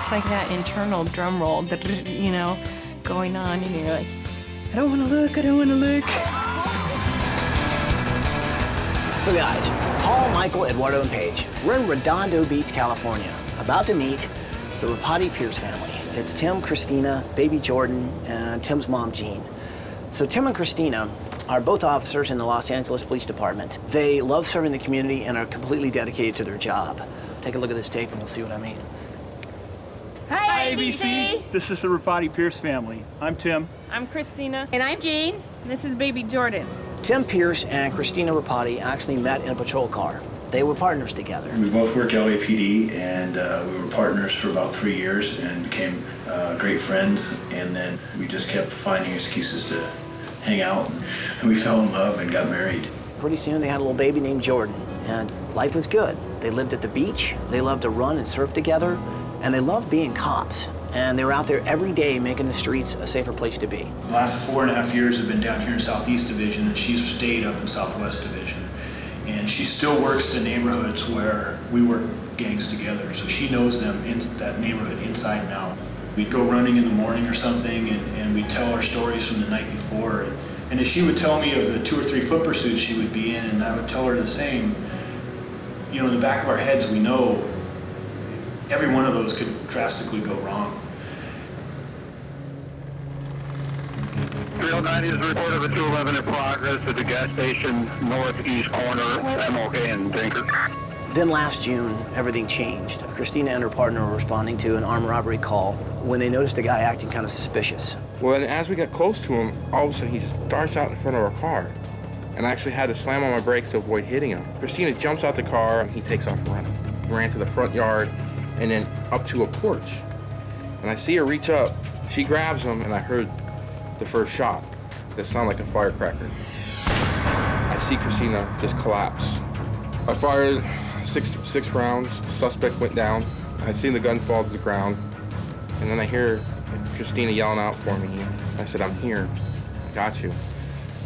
it's like that internal drum roll, you know, going on, and you're like, I don't want to look, I don't want to look. So guys, Paul, Michael, Eduardo, and Paige, we're in Redondo Beach, California, about to meet the Rapati-Pearce family. It's Tim, Christina, baby Jordan, and Tim's mom, Jean. So Tim and Christina are both officers in the Los Angeles Police Department. They love serving the community and are completely dedicated to their job. Take a look at this tape and you'll see what I mean. Hi, ABC. This is the Rapati-Pearce family. I'm Tim. I'm Christina. And I'm Jean. This is baby Jordan. Tim Pearce and Christina Rapati actually met in a patrol car. They were partners together. We both work LAPD, and we were partners for about 3 years and became great friends. And then we just kept finding excuses to hang out, and we fell in love and got married. Pretty soon they had a little baby named Jordan, and life was good. They lived at the beach, they loved to run and surf together, and they loved being cops. And they were out there every day making the streets a safer place to be. The last 4.5 years have been down here in Southeast Division, and she's stayed up in Southwest Division. And she still works the neighborhoods where we work gangs together, so she knows them in that neighborhood inside and out. We'd go running in the morning or something, and we'd tell our stories from the night before. And as she would tell me of the 2 or 3 foot pursuits she would be in, and I would tell her the same, you know, in the back of our heads, we know every one of those could drastically go wrong. 309 is a report of a 211 in progress at the gas station northeast corner, MLK and Dinker. Then last June, everything changed. Christina and her partner were responding to an armed robbery call when they noticed a guy acting kind of suspicious. Well, and as we got close to him, all of a sudden he starts out in front of our car. And I actually had to slam on my brakes to avoid hitting him. Christina jumps out the car and he takes off running. Ran to the front yard and then up to a porch. And I see her reach up, she grabs him, and I heard the first shot that sounded like a firecracker. I see Christina just collapse. I fired six rounds, the suspect went down. I seen the gun fall to the ground, and then I hear Christina yelling out for me. I said, I'm here, I got you.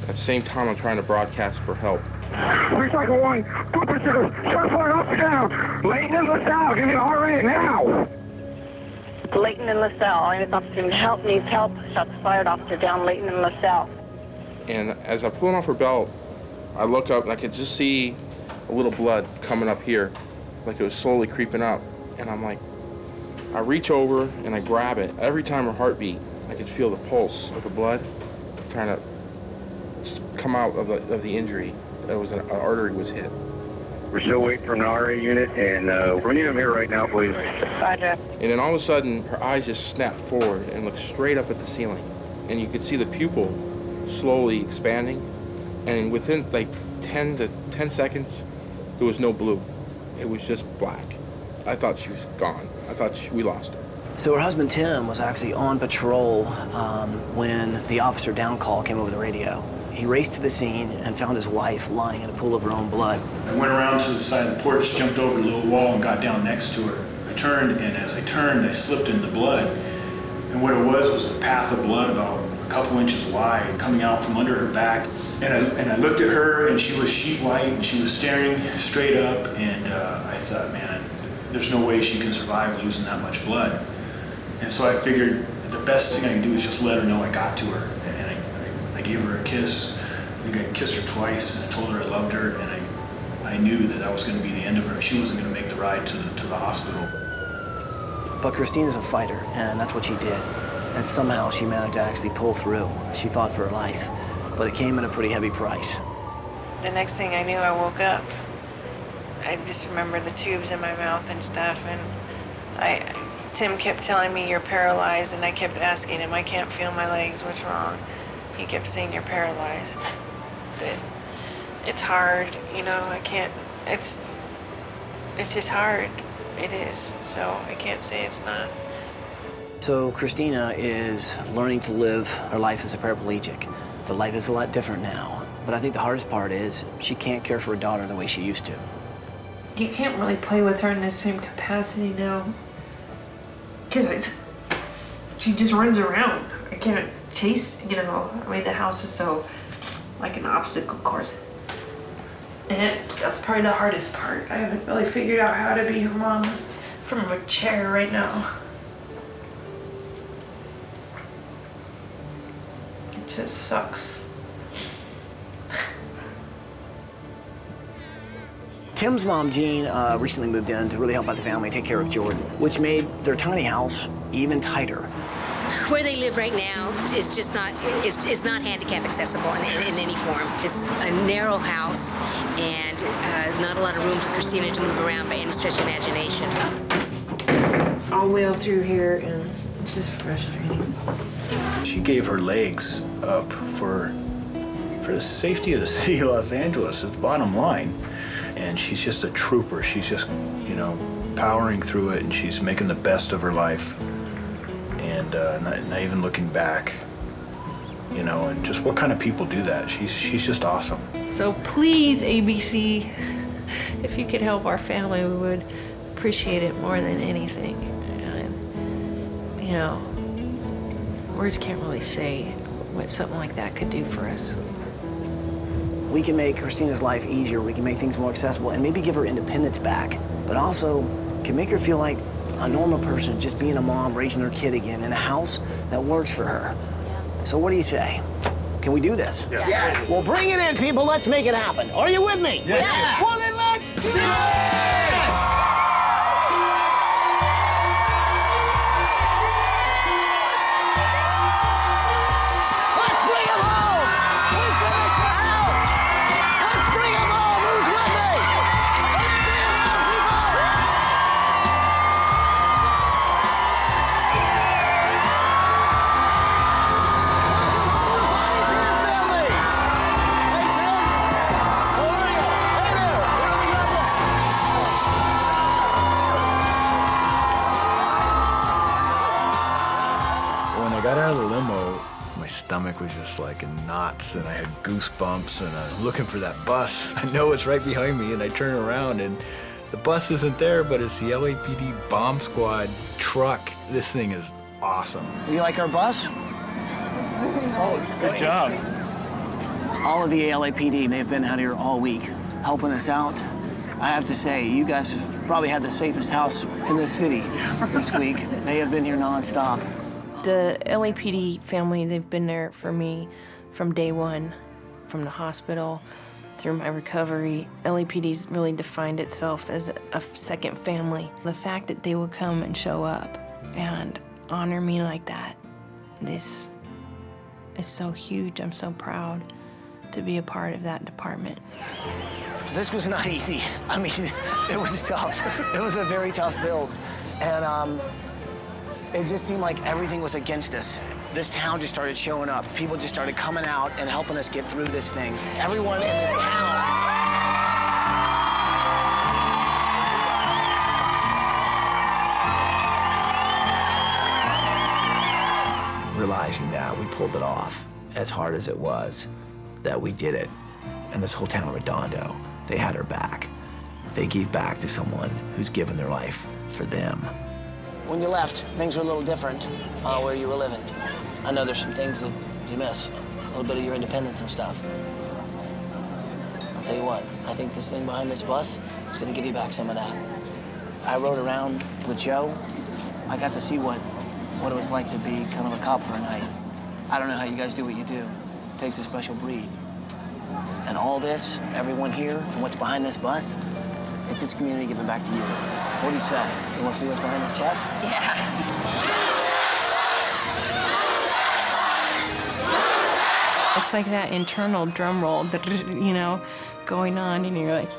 At the same time, I'm trying to broadcast for help. 351, 236, shots fired off and down. Layton and LaSalle, give me a heart rate now. Layton and LaSalle, and it's officer help, needs help. Shots fired, officer down, Layton and LaSalle. And as I'm pulling off her belt, I look up and I could just see a little blood coming up here, like it was slowly creeping up. And I'm like, I reach over and I grab it. Every time her heart beat, I could feel the pulse of the blood trying to come out of the injury. It was an artery was hit. We're still waiting for an RA unit, and we need them here right now, please. Roger. And then all of a sudden, her eyes just snapped forward and looked straight up at the ceiling. And you could see the pupil slowly expanding. And within like 10 seconds, there was no blue. It was just black. I thought she was gone. I thought we lost her. So her husband, Tim, was actually on patrol when the officer down call came over the radio. He raced to the scene and found his wife lying in a pool of her own blood. I went around to the side of the porch, jumped over the little wall, and got down next to her. I turned, and as I turned, I slipped in the blood. And what it was a path of blood about a couple inches wide coming out from under her back. And I looked at her, and she was sheet white, and she was staring straight up, and I thought, man, there's no way she can survive losing that much blood. And so I figured the best thing I can do is just let her know I got to her. And I gave her a kiss. I think I kissed her twice. I told her I loved her, and I knew that was going to be the end of her. She wasn't going to make the ride to the hospital. But Christina's a fighter, and that's what she did. And somehow she managed to actually pull through. She fought for her life, but it came at a pretty heavy price. The next thing I knew, I woke up. I just remember the tubes in my mouth and stuff, and Tim kept telling me, you're paralyzed, and I kept asking him, I can't feel my legs, what's wrong? He kept saying, you're paralyzed. But it's hard, you know, I can't, it's just hard. It is, so I can't say it's not. So Christina is learning to live her life as a paraplegic, but life is a lot different now. But I think the hardest part is she can't care for her daughter the way she used to. You can't really play with her in the same capacity now. Because she just runs around. I can't chase, you know. I mean, the house is so like an obstacle course. And that's probably the hardest part. I haven't really figured out how to be her mom from a chair right now. it sucks. Tim's mom, Jean, recently moved in to really help out the family take care of Jordan, which made their tiny house even tighter. Where they live right now is just not, it's not handicap accessible in any form. It's a narrow house and not a lot of room for Christina to move around by any stretch of imagination. All the way all through here, and it's just frustrating. She gave her legs up for the safety of the city of Los Angeles, is the bottom line. And she's just a trooper. She's just, you know, powering through it, and she's making the best of her life. And not even looking back, you know, and just what kind of people do that? She's just awesome. So please, ABC, if you could help our family, we would appreciate it more than anything. And, you know, words can't really say what something like that could do for us. We can make Christina's life easier, we can make things more accessible, and maybe give her independence back, but also can make her feel like a normal person, just being a mom, raising her kid again in a house that works for her. Yeah. So what do you say? Can we do this? Yeah. Yes. Well, bring it in, people. Let's make it happen. Are you with me? Yes. Yeah. Well, then let's do this! Let's bring him home! We finished the house! Let's bring him home! Who's with me? Let's bring him home, people! When I got out of the limo, my stomach was just like in knots, and I had goosebumps, and I'm looking for that bus. I know it's right behind me, and I turn around, and the bus isn't there, but it's the LAPD bomb squad truck. This thing is awesome. You like our bus? Good job. All of the LAPD, they've been out here all week helping us out. I have to say, you guys have probably had the safest house in the city this week. They have been here nonstop. The LAPD family, they've been there for me from day one, from the hospital through my recovery. LAPD's really defined itself as a second family. The fact that they would come and show up and honor me like that, this is so huge. I'm so proud to be a part of that department. This was not easy. I mean, it was tough. It was a very tough build. And it just seemed like everything was against us. This town just started showing up. People just started coming out and helping us get through this thing. Everyone in this town. Realizing that we pulled it off, as hard as it was, that we did it. And this whole town of Redondo, they had our back. They gave back to someone who's given their life for them. When you left, things were a little different where you were living. I know there's some things that you miss, a little bit of your independence and stuff. I'll tell you what, I think this thing behind this bus is gonna give you back some of that. I rode around with Joe. I got to see what it was like to be kind of a cop for a night. I don't know how you guys do what you do. It takes a special breed. And all this, everyone here, and what's behind this bus, it's this community giving back to you. What do you say? You want to see what's behind this bus? Yeah. It's like that internal drum roll, you know, going on, and you're like,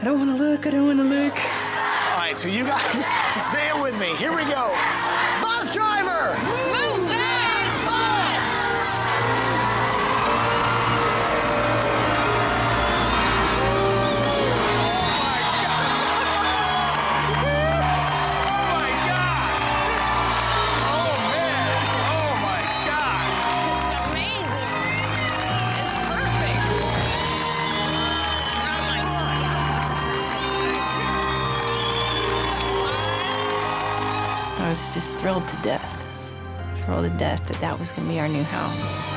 I don't want to look, I don't want to look. All right, so you guys, stay with me. Here we go. Bus driver, move that bus! I was just thrilled to death that that was gonna be our new house.